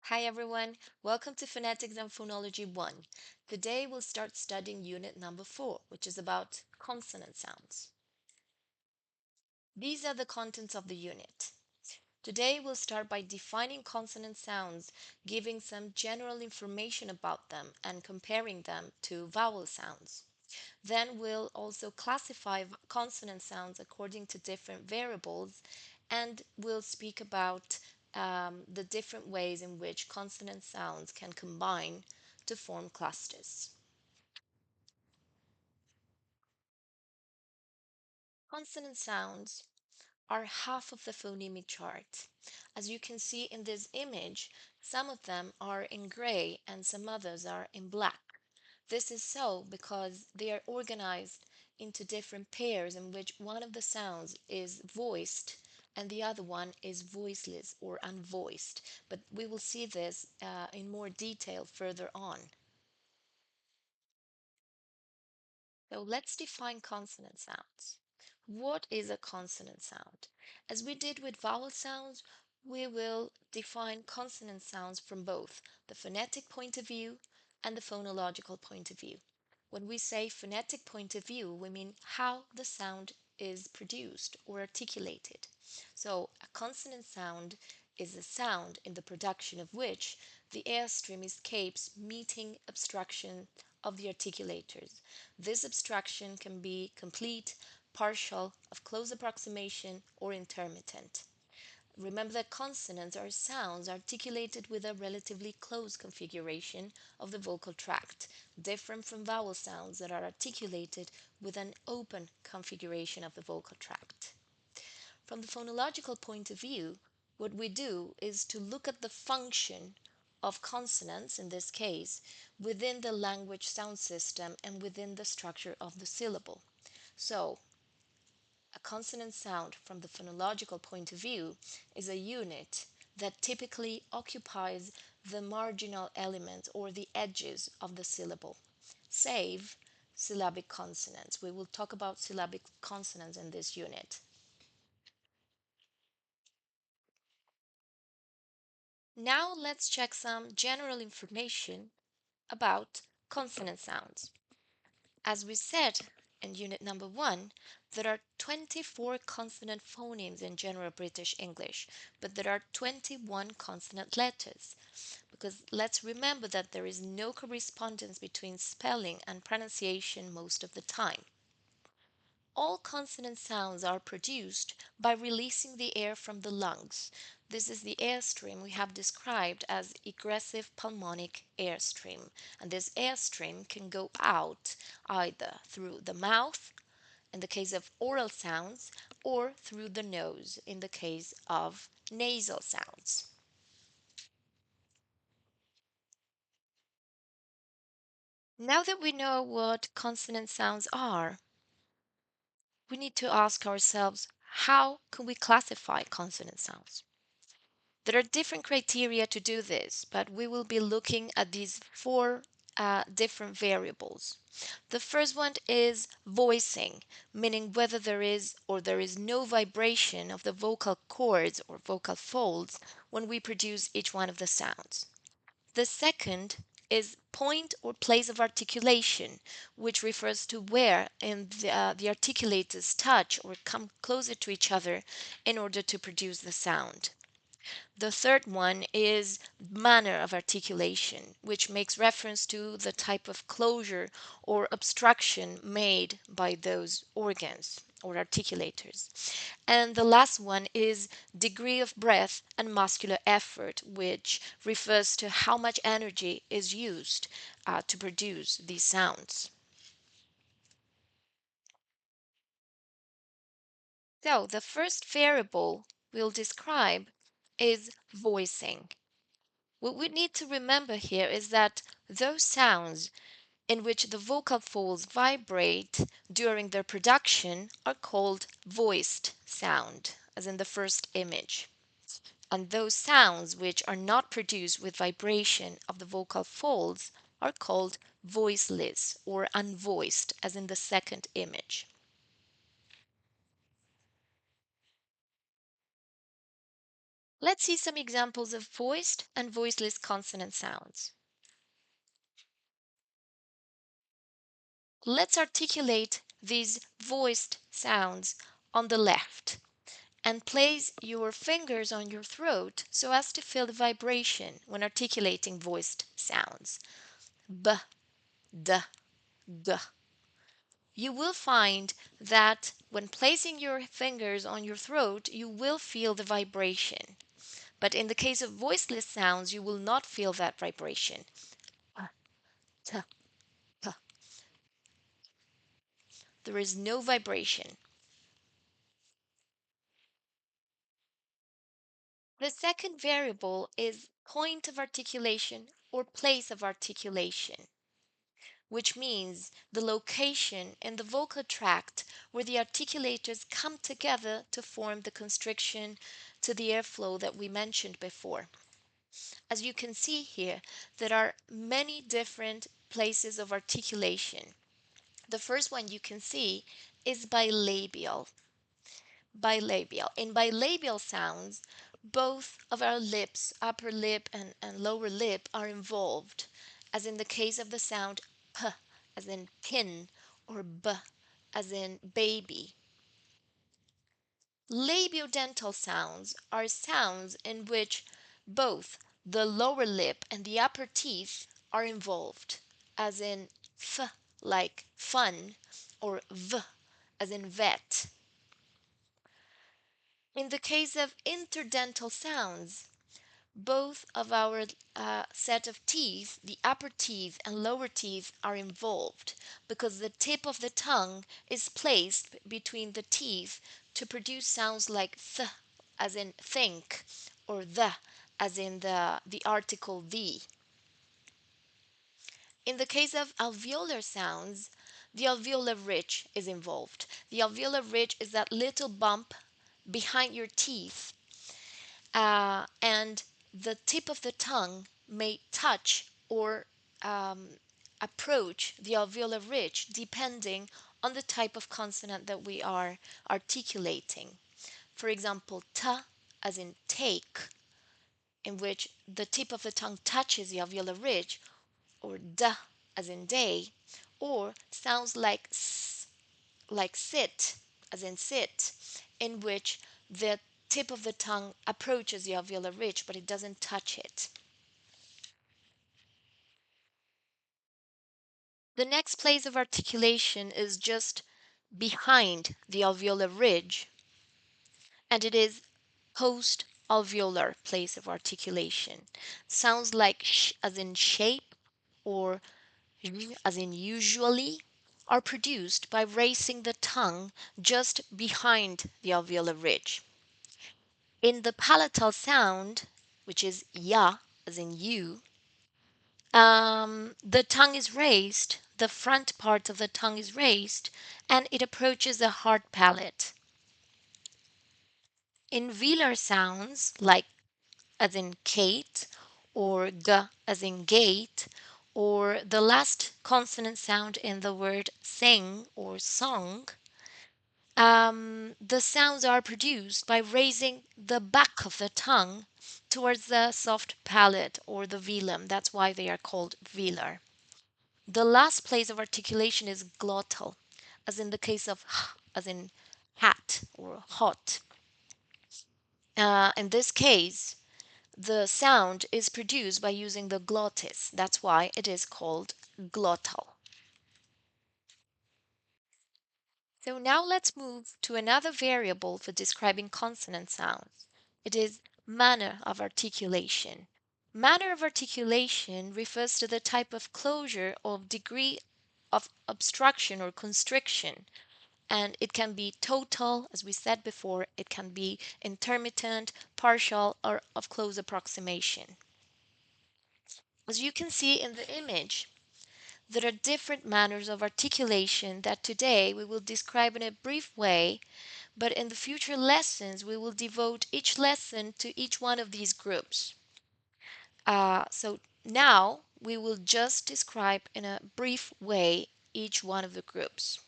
Hi everyone, welcome to Phonetics and Phonology 1. Today we'll start studying unit number 4, which is about consonant sounds. These are the contents of the unit. Today we'll start by defining consonant sounds, giving some general information about them and comparing them to vowel sounds. Then we'll also classify consonant sounds according to different variables, and we'll speak about the different ways in which consonant sounds can combine to form clusters. Consonant sounds are half of the phonemic chart. As you can see in this image, some of them are in gray and some others are in black. This is so because they are organized into different pairs in which one of the sounds is voiced and the other one is voiceless or unvoiced. But we will see this in more detail further on. So let's define consonant sounds. What is a consonant sound? As we did with vowel sounds, we will define consonant sounds from both the phonetic point of view and the phonological point of view. When we say phonetic point of view, we mean how the sound is produced or articulated. So, a consonant sound is a sound in the production of which the airstream escapes meeting obstruction of the articulators. This obstruction can be complete, partial, of close approximation, or intermittent. Remember that consonants are sounds articulated with a relatively close configuration of the vocal tract, different from vowel sounds that are articulated with an open configuration of the vocal tract. From the phonological point of view, what we do is to look at the function of consonants, in this case, within the language sound system and within the structure of the syllable. So, a consonant sound from the phonological point of view is a unit that typically occupies the marginal elements or the edges of the syllable, save syllabic consonants. We will talk about syllabic consonants in this unit. Now let's check some general information about consonant sounds. As we said in unit number 1, there are 24 consonant phonemes in general British English, but there are 21 consonant letters. Because let's remember that there is no correspondence between spelling and pronunciation most of the time. All consonant sounds are produced by releasing the air from the lungs. This is the airstream we have described as egressive pulmonic airstream. And this airstream can go out either through the mouth, in the case of oral sounds, or through the nose, in the case of nasal sounds. Now that we know what consonant sounds are, we need to ask ourselves, how can we classify consonant sounds? There are different criteria to do this, but we will be looking at these four different variables. The first one is voicing, meaning whether there is or there is no vibration of the vocal cords or vocal folds when we produce each one of the sounds. The second is point or place of articulation, which refers to where in the articulators touch or come closer to each other in order to produce the sound. The third one is manner of articulation, which makes reference to the type of closure or obstruction made by those organs or articulators. And the last one is degree of breath and muscular effort, which refers to how much energy is used to produce these sounds. So the first variable we'll describe is voicing. What we need to remember here is that those sounds in which the vocal folds vibrate during their production are called voiced sound, as in the first image. And those sounds which are not produced with vibration of the vocal folds are called voiceless or unvoiced, as in the second image. Let's see some examples of voiced and voiceless consonant sounds. Let's articulate these voiced sounds on the left and place your fingers on your throat so as to feel the vibration when articulating voiced sounds. B, d, g. You will find that when placing your fingers on your throat, you will feel the vibration. But in the case of voiceless sounds, you will not feel that vibration. T, p. There is no vibration. The second variable is point of articulation or place of articulation, which means the location in the vocal tract where the articulators come together to form the constriction to the airflow that we mentioned before. As you can see here, there are many different places of articulation. The first one you can see is bilabial. Bilabial. In bilabial sounds, both of our lips, upper lip and lower lip, are involved, as in the case of the sound p, as in pin, or b, as in baby. Labiodental sounds are sounds in which both the lower lip and the upper teeth are involved, as in f, like fun, or v, as in vet. In the case of interdental sounds, both of our set of teeth, the upper teeth and lower teeth, are involved because the tip of the tongue is placed between the teeth to produce sounds like th, as in think, or the, as in the article the. In the case of alveolar sounds, the alveolar ridge is involved. The alveolar ridge is that little bump behind your teeth, and the tip of the tongue may touch or approach the alveolar ridge depending on the type of consonant that we are articulating. For example, t, as in take, in which the tip of the tongue touches the alveolar ridge, or d, as in day, or sounds like s, like sit, as in sit, in which the tip of the tongue approaches the alveolar ridge, but it doesn't touch it. The next place of articulation is just behind the alveolar ridge, and it is post-alveolar place of articulation. Sounds like sh, as in shape, or as in usually, are produced by raising the tongue just behind the alveolar ridge. In the palatal sound, which is ya, as in you, the tongue is raised, the front part of the tongue is raised, and it approaches the hard palate. In velar sounds, like as in Kate, or g, as in gate, or the last consonant sound in the word sing or song, the sounds are produced by raising the back of the tongue towards the soft palate or the velum. That's why they are called velar. The last place of articulation is glottal, as in the case of h, as in hat or hot. In this case, the sound is produced by using the glottis. That's why it is called glottal. So now let's move to another variable for describing consonant sounds. It is manner of articulation. Manner of articulation refers to the type of closure or degree of obstruction or constriction, and it can be total, as we said before, it can be intermittent, partial, or of close approximation. As you can see in the image, there are different manners of articulation that today we will describe in a brief way, but in the future lessons we will devote each lesson to each one of these groups. So now we will just describe in a brief way each one of the groups.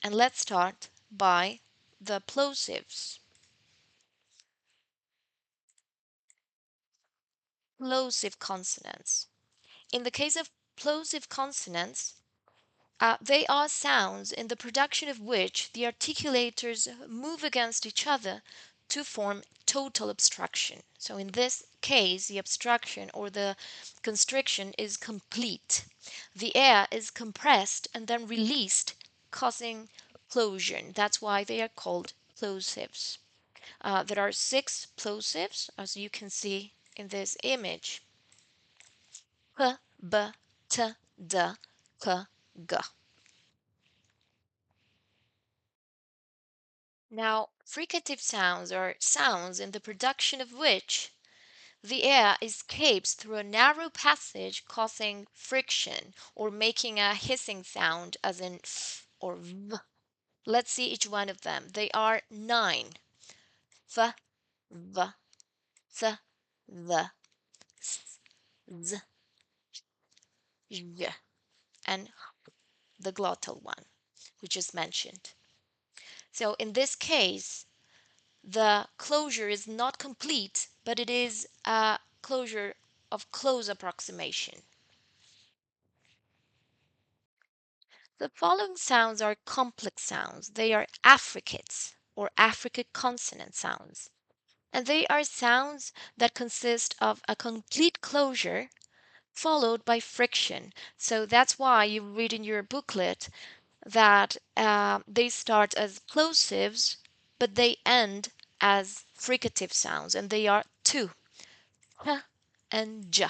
And let's start by the plosives. plosive consonants. In the case of plosive consonants, they are sounds in the production of which the articulators move against each other to form total obstruction. So in this case, the obstruction or the constriction is complete. The air is compressed and then released, causing closure. That's why they are called plosives. There are 6 plosives, as you can see in this image. P, B, T, D, K, G. Now, fricative sounds are sounds in the production of which the air escapes through a narrow passage, causing friction or making a hissing sound, as in f or v. Let's see each one of them. They are 9. F, v, th, the, s, z, j, and the glottal one, which is mentioned. So in this case, the closure is not complete, but it is a closure of close approximation. The following sounds are complex sounds. They are affricates or affricate consonant sounds. And they are sounds that consist of a complete closure followed by friction. So that's why you read in your booklet that they start as plosives, but they end as fricative sounds, and they are 2. H and J.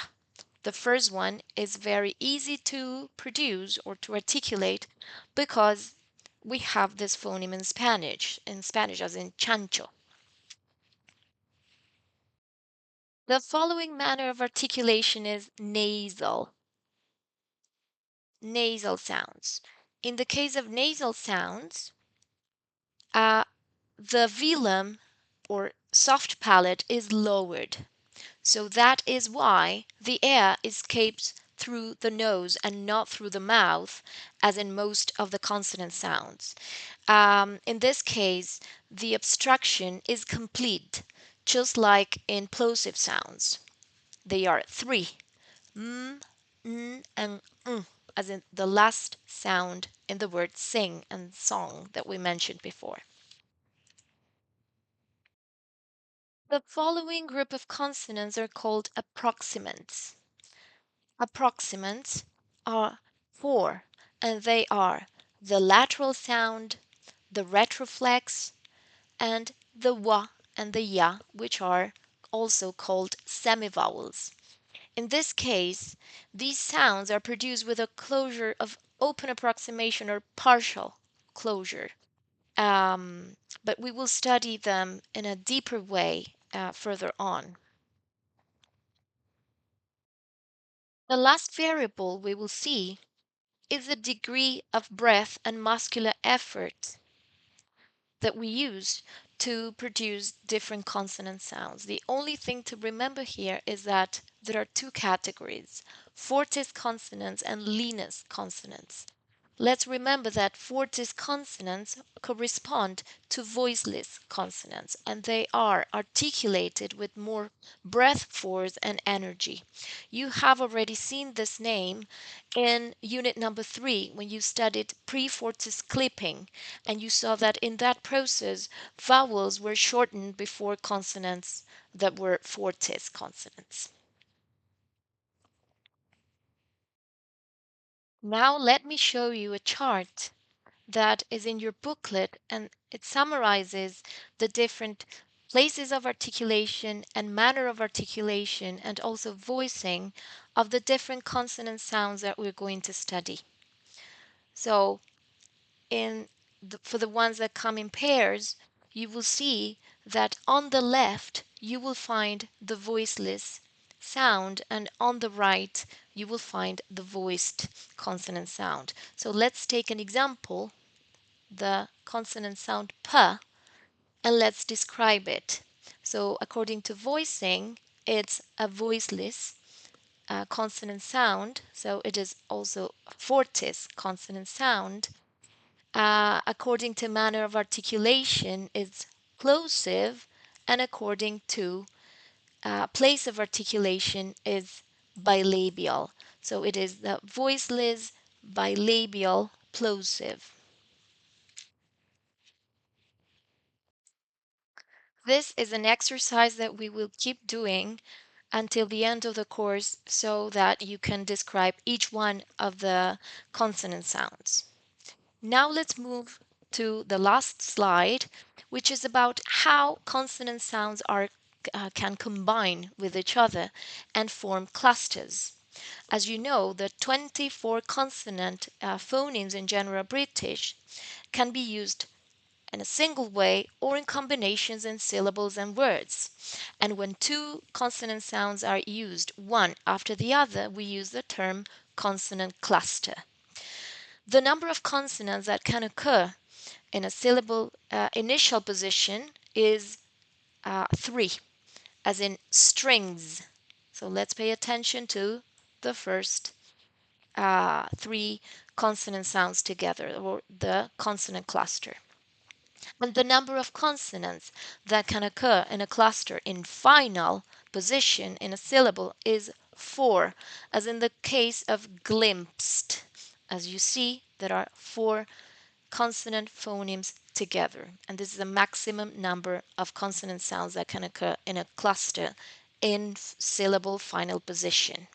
The first one is very easy to produce or to articulate because we have this phoneme in Spanish as in chancho. The following manner of articulation is nasal sounds. In the case of nasal sounds, uh, the velum or soft palate is lowered. So that is why the air escapes through the nose and not through the mouth, as in most of the consonant sounds. In this case, the obstruction is complete, just like in plosive sounds. They are 3, m, n, and as in the last sound in the word sing and song that we mentioned before. The following group of consonants are called approximants. Approximants are 4, and they are the lateral sound, the retroflex, and the wa and the ya, which are also called semivowels. In this case, these sounds are produced with a closure of open approximation or partial closure. But we will study them in a deeper way further on. The last variable we will see is the degree of breath and muscular effort that we use to produce different consonant sounds. The only thing to remember here is that there are 2 categories, fortis consonants and lenis consonants. Let's remember that fortis consonants correspond to voiceless consonants, and they are articulated with more breath force and energy. You have already seen this name in unit number 3 when you studied pre-fortis clipping, and you saw that in that process vowels were shortened before consonants that were fortis consonants. Now let me show you a chart that is in your booklet, and it summarizes the different places of articulation and manner of articulation and also voicing of the different consonant sounds that we're going to study. So for the ones that come in pairs, you will see that on the left you will find the voiceless sound, and on the right you will find the voiced consonant sound. So let's take an example, the consonant sound p, and let's describe it. So according to voicing, it's a voiceless consonant sound, so it is also fortis consonant sound. According to manner of articulation, it's plosive, and according to place of articulation is bilabial. So it is the voiceless bilabial plosive. This is an exercise that we will keep doing until the end of the course so that you can describe each one of the consonant sounds. Now let's move to the last slide, which is about how consonant sounds can combine with each other and form clusters. As you know, the 24 consonant phonemes in General British can be used in a single way or in combinations in syllables and words. And when two consonant sounds are used one after the other, we use the term consonant cluster. The number of consonants that can occur in a syllable initial position is three, as in strings. So let's pay attention to the first three consonant sounds together, or the consonant cluster. And the number of consonants that can occur in a cluster in final position in a syllable is four, as in the case of glimpsed. As you see, there are four consonant phonemes together, and this is the maximum number of consonant sounds that can occur in a cluster in syllable final position.